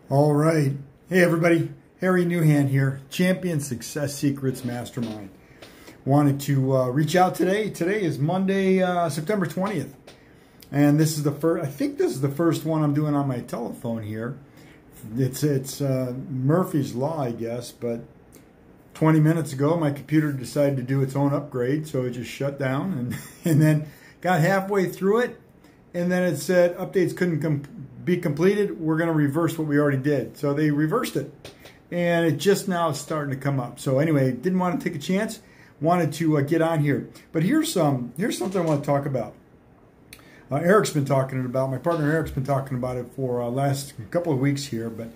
All right. Hey, everybody. Harry Newhand here, Champion Success Secrets Mastermind. Wanted to reach out today. Today is Monday, September 20th. And this is the first, I think this is the first one I'm doing on my telephone here. It's Murphy's Law, I guess, but 20 minutes ago, my computer decided to do its own upgrade, so it just shut down and then got halfway through it. And then it said updates couldn't be completed. We're going to reverse what we already did. So they reversed it. And it just now is starting to come up. So anyway, didn't want to take a chance. Wanted to get on here. But here's something I want to talk about. Eric's been talking about, my partner Eric's been talking about it for last couple of weeks here. But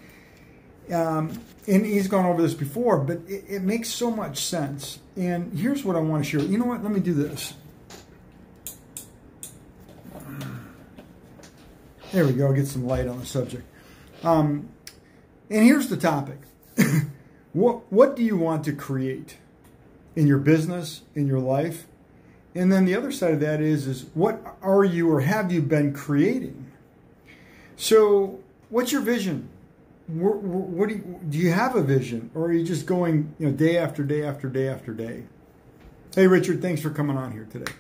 and he's gone over this before, but it makes so much sense. And here's what I want to share. You know what? Let me do this. There we go, get some light on the subject. And here's the topic. What do you want to create in your business, in your life? And then the other side of that is what are you or have you been creating? So what's your vision? What do you have a vision? Or are you just going day after day after day after day? Hey, Richard, thanks for coming on here today.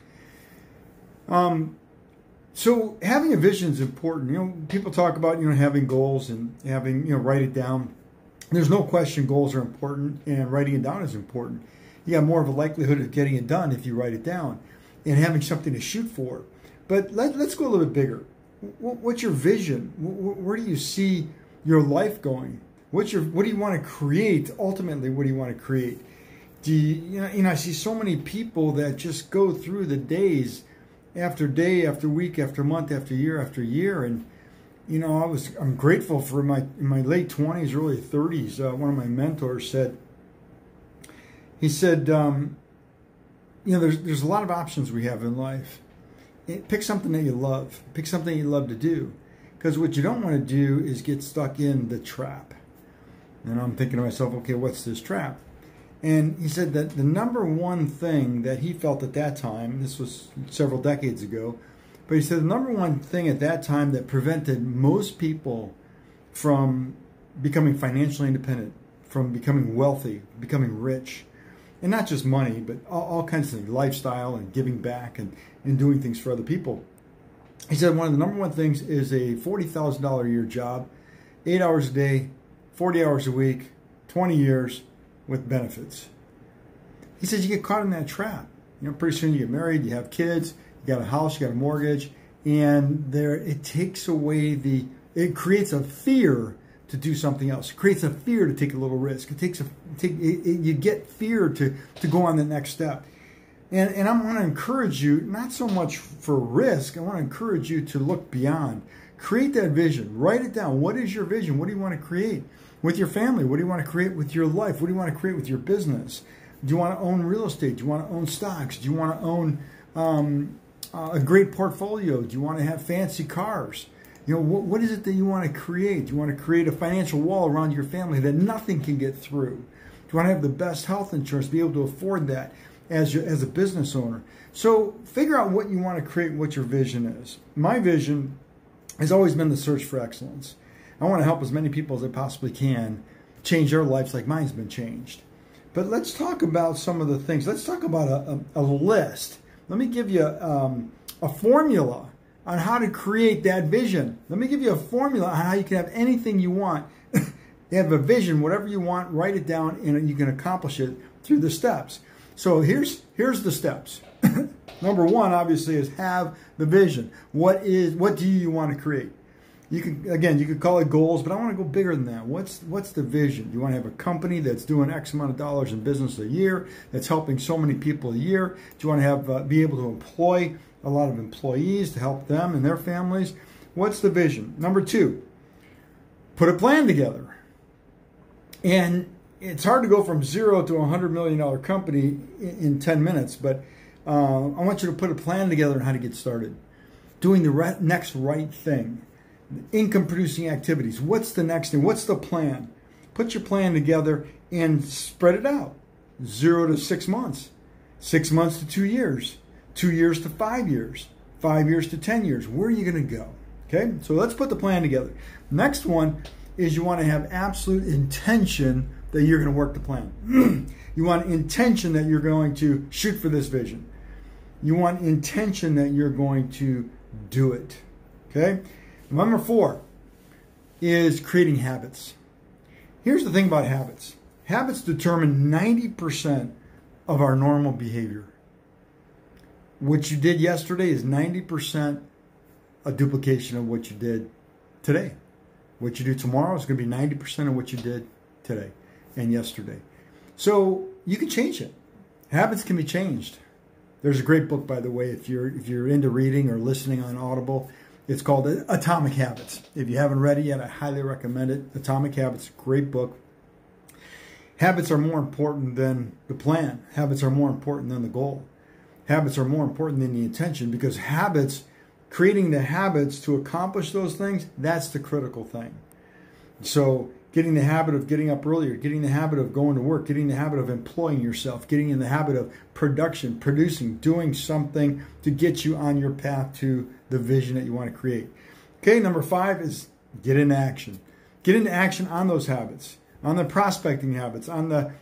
So having a vision is important. People talk about, having goals and having, write it down. There's no question goals are important and writing it down is important. You got more of a likelihood of getting it done if you write it down and having something to shoot for. But let's go a little bit bigger. What's your vision? Where do you see your life going? What do you want to create? Ultimately, what do you want to create? I see so many people that just go through the days after day, after week, after month, after year, and I'm grateful for in my late 20s, early 30s. One of my mentors said, there's a lot of options we have in life. Pick something that you love. Pick something you love to do, because what you don't want to do is get stuck in the trap. And I'm thinking to myself, okay, what's this trap? And he said that the number one thing that he felt at that time, this was several decades ago, but he said the number one thing at that time that prevented most people from becoming financially independent, from becoming wealthy, becoming rich, and not just money, but all kinds of things, lifestyle and giving back and doing things for other people. He said one of the number one things is a $40,000 a year job, 8 hours a day, 40 hours a week, 20 years, with benefits. He says you get caught in that trap. Pretty soon you get married, you have kids, you got a house, you got a mortgage, and it takes away it creates a fear to do something else. It creates a fear to take a little risk. You get fear to go on the next step. And I want to encourage you, not so much for risk, I want to encourage you to look beyond. Create that vision. Write it down. What is your vision? What do you want to create with your family? What do you want to create with your life? What do you want to create with your business? Do you want to own real estate? Do you want to own stocks? Do you want to own a great portfolio? Do you want to have fancy cars? What is it that you want to create? Do you want to create a financial wall around your family that nothing can get through? Do you want to have the best health insurance, be able to afford that as a business owner? So figure out what you want to create, what your vision is. My vision has always been the search for excellence. I want to help as many people as I possibly can change their lives like mine's been changed. But let's talk about some of the things. Let's talk about a list. Let me give you a formula on how to create that vision. Let me give you a formula on how you can have anything you want. You have a vision, whatever you want, write it down, and you can accomplish it through the steps. So here's the steps. Number one, obviously, is have the vision. What do you want to create? You could call it goals, but I want to go bigger than that. What's the vision? You want to have a company that's doing X amount of dollars in business a year, that's helping so many people a year. Do you want to have be able to employ a lot of employees to help them and their families? What's the vision? Number two, put a plan together. And it's hard to go from zero to a $100 million company in 10 minutes, but I want you to put a plan together on how to get started. Doing the next right thing. Income producing activities. What's the next thing? What's the plan? Put your plan together and spread it out. 0 to 6 months. 6 months to 2 years. 2 years to 5 years. 5 years to 10 years. Where are you going to go? Okay, so let's put the plan together. Next one is you want to have absolute intention that you're going to work the plan. You want intention that you're going to shoot for this vision. You want intention that you're going to do it. Okay? Number 4 is creating habits. Here's the thing about habits. Habits determine 90% of our normal behavior. What you did yesterday is 90% a duplication of what you did today. What you do tomorrow is going to be 90% of what you did today and yesterday. So you can change it. Habits can be changed. There's a great book, by the way, if you're into reading or listening on Audible. It's called Atomic Habits. If you haven't read it yet, I highly recommend it. Atomic Habits, great book. Habits are more important than the plan. Habits are more important than the goal. Habits are more important than the intention, because habits, creating the habits to accomplish those things, that's the critical thing. So getting the habit of getting up earlier, getting the habit of going to work, getting the habit of employing yourself, getting in the habit of production, producing, doing something to get you on your path to the vision that you want to create. Okay, number 5 is get into action. Get into action on those habits, on the prospecting habits, on the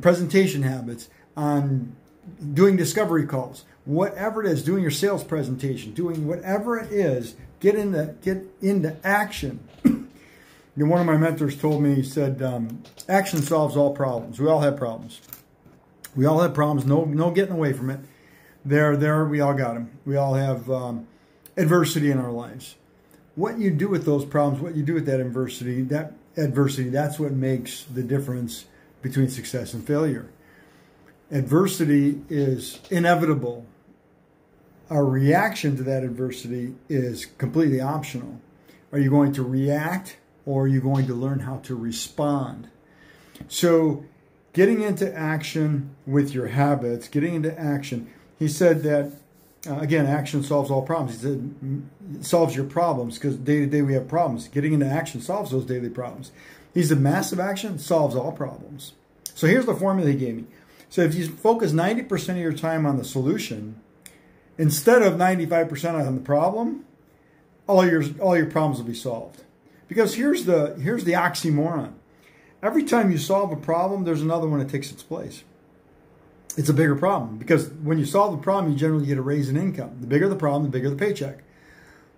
presentation habits, on doing discovery calls, whatever it is, doing your sales presentation, doing whatever it is, get into action. One of my mentors told me, he said, action solves all problems. We all have problems. We all have problems. No getting away from it. They're there. We all got them. We all have adversity in our lives. What you do with those problems, what you do with that adversity, that's what makes the difference between success and failure. Adversity is inevitable. Our reaction to that adversity is completely optional. Are you going to react, or are you going to learn how to respond? So getting into action with your habits, getting into action. He said that, again, action solves all problems. He said it solves your problems, because day to day we have problems. Getting into action solves those daily problems. He said massive action solves all problems. So here's the formula he gave me. So if you focus 90% of your time on the solution, instead of 95% on the problem, all your problems will be solved. Because here's the oxymoron. Every time you solve a problem, there's another one that takes its place. It's a bigger problem, because when you solve the problem, you generally get a raise in income. The bigger the problem, the bigger the paycheck.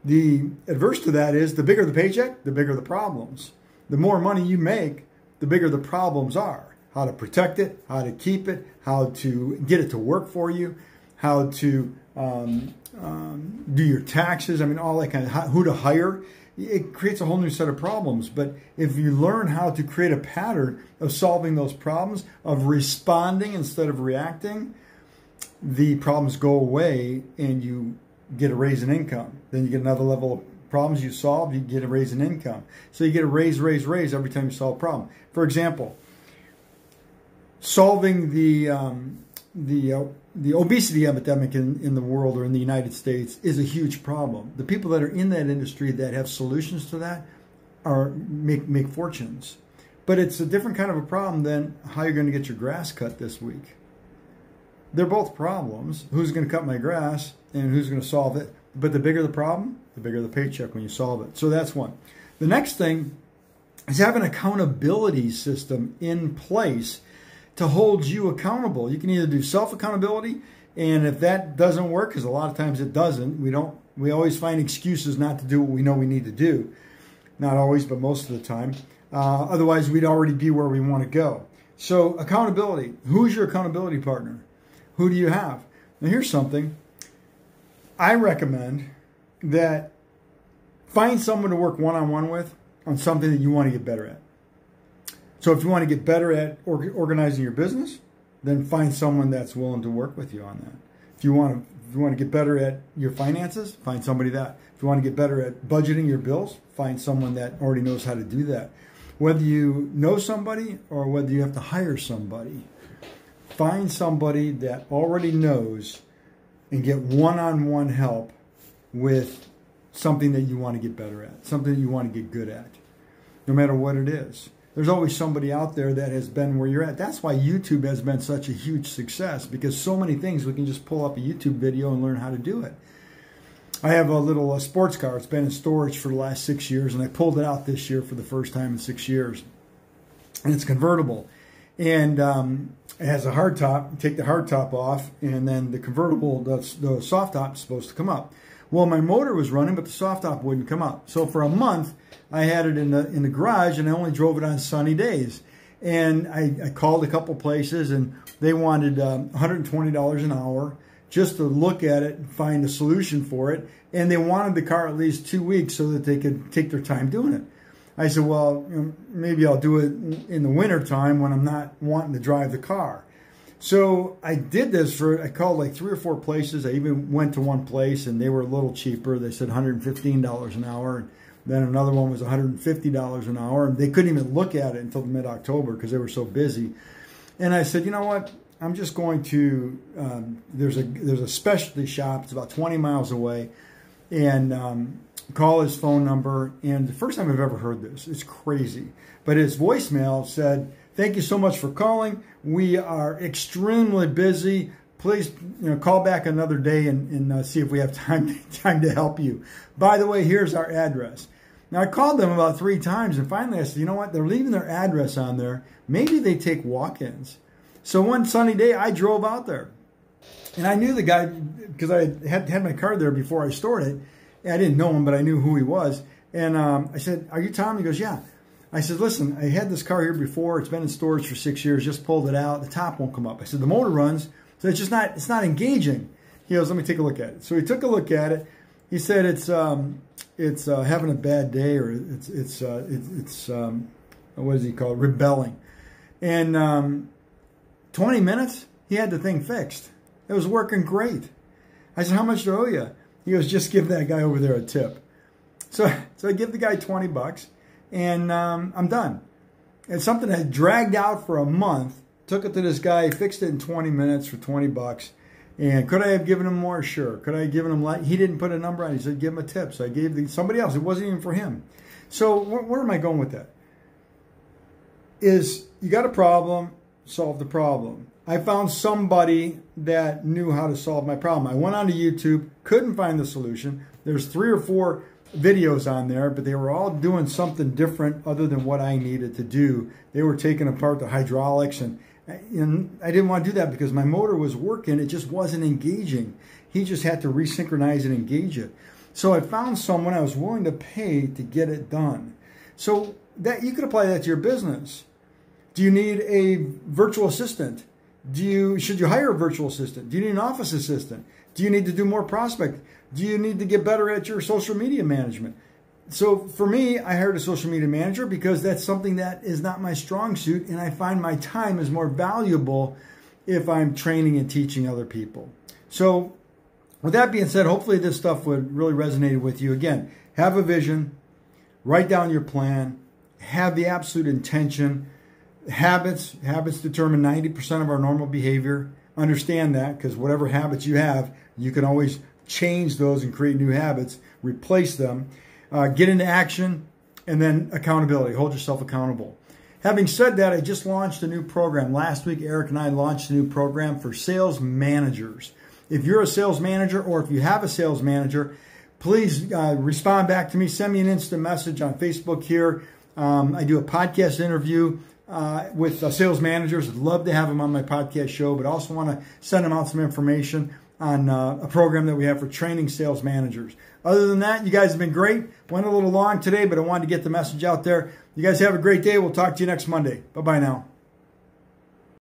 The adverse to that is the bigger the paycheck, the bigger the problems. The more money you make, the bigger the problems are. How to protect it, how to keep it, how to get it to work for you, how to do your taxes. I mean, all that kind of, who to hire. It creates a whole new set of problems. But if you learn how to create a pattern of solving those problems, of responding instead of reacting, the problems go away and you get a raise in income. Then you get another level of problems you solve, you get a raise in income. So you get a raise every time you solve a problem. For example, solving the obesity epidemic in the world, or in the United States, is a huge problem. The people that are in that industry that have solutions to that make fortunes. But it's a different kind of a problem than how you're going to get your grass cut this week. They're both problems. Who's going to cut my grass and who's going to solve it? But the bigger the problem, the bigger the paycheck when you solve it. So that's one. The next thing is have an accountability system in place to hold you accountable. You can either do self-accountability, and if that doesn't work, because a lot of times it doesn't, we always find excuses not to do what we know we need to do. Not always, but most of the time. Otherwise, we'd already be where we want to go. So accountability. Who's your accountability partner? Who do you have? Now here's something. I recommend that find someone to work one-on-one with on something that you want to get better at. So if you want to get better at organizing your business, then find someone that's willing to work with you on that. If you want to get better at your finances, find somebody that. If you want to get better at budgeting your bills, find someone that already knows how to do that. Whether you know somebody or whether you have to hire somebody, find somebody that already knows and get one-on-one help with something that you want to get better at, something that you want to get good at, no matter what it is. There's always somebody out there that has been where you're at. That's why YouTube has been such a huge success, because so many things we can just pull up a YouTube video and learn how to do it. I have a little sports car. It's been in storage for the last 6 years, and I pulled it out this year for the first time in 6 years. And it's convertible. And it has a hard top. You take the hard top off, and then the convertible, the soft top is supposed to come up. Well, my motor was running, but the soft top wouldn't come up. So for a month, I had it in the garage, and I only drove it on sunny days. And I called a couple places, and they wanted $120 an hour just to look at it and find a solution for it. And they wanted the car at least 2 weeks so that they could take their time doing it. I said, well, maybe I'll do it in the winter time when I'm not wanting to drive the car. So I did this I called like 3 or 4 places. I even went to one place, and they were a little cheaper. They said $115 an hour. And then another one was $150 an hour. And they couldn't even look at it until mid-October because they were so busy. And I said, you know what? I'm just going to, there's a specialty shop. It's about 20 miles away. And call his phone number. And the first time I've ever heard this, it's crazy. But his voicemail said, thank you so much for calling. We are extremely busy. Please call back another day and see if we have time to help you. By the way, here's our address. Now, I called them about 3 times, and finally I said, you know what? They're leaving their address on there. Maybe they take walk-ins. So one sunny day, I drove out there. And I knew the guy because I had my car there before I stored it. And I didn't know him, but I knew who he was. And I said, are you Tom? He goes, yeah. I said, listen, I had this car here before. It's been in storage for 6 years. Just pulled it out. The top won't come up. I said, the motor runs, so it's not engaging. He goes, let me take a look at it. So he took a look at it. He said it's having a bad day, or it's what is he called? Rebelling. And 20 minutes, he had the thing fixed. It was working great. I said, how much do I owe you? He goes, just give that guy over there a tip. So I give the guy $20, and I'm done. It's something that dragged out for a month. Took it to this guy, fixed it in 20 minutes for $20. And could I have given him more? Sure. Could I have given him he didn't put a number on it. He said, give him a tip. So I gave somebody else. It wasn't even for him. So where am I going with that? Is you got a problem, solve the problem. I found somebody that knew how to solve my problem. I went onto YouTube, couldn't find the solution. There's 3 or 4 videos on there, but they were all doing something different other than what I needed to do. They were taking apart the hydraulics, and I didn't want to do that because my motor was working. It just wasn't engaging. He just had to resynchronize and engage it. So I found someone I was willing to pay to get it done. So that you could apply that to your business. Do you need a virtual assistant? Should you hire a virtual assistant? Do you need an office assistant? Do you need to do more prospect? Do you need to get better at your social media management? So for me, I hired a social media manager because that's something that is not my strong suit, and I find my time is more valuable if I'm training and teaching other people. So with that being said, hopefully this stuff would really resonate with you. Again, have a vision, write down your plan, have the absolute intention. Habits determine 90% of our normal behavior. Understand that, because whatever habits you have, you can always change those and create new habits, replace them. Get into action, and then accountability. Hold yourself accountable. Having said that, I just launched a new program. Last week, Eric and I launched a new program for sales managers. If you're a sales manager, or if you have a sales manager, please respond back to me. Send me an instant message on Facebook here. I do a podcast interview with sales managers. I'd love to have them on my podcast show, but also want to send them out some information on a program that we have for training sales managers. Other than that, you guys have been great. Went a little long today, but I wanted to get the message out there. You guys have a great day. We'll talk to you next Monday. Bye-bye now.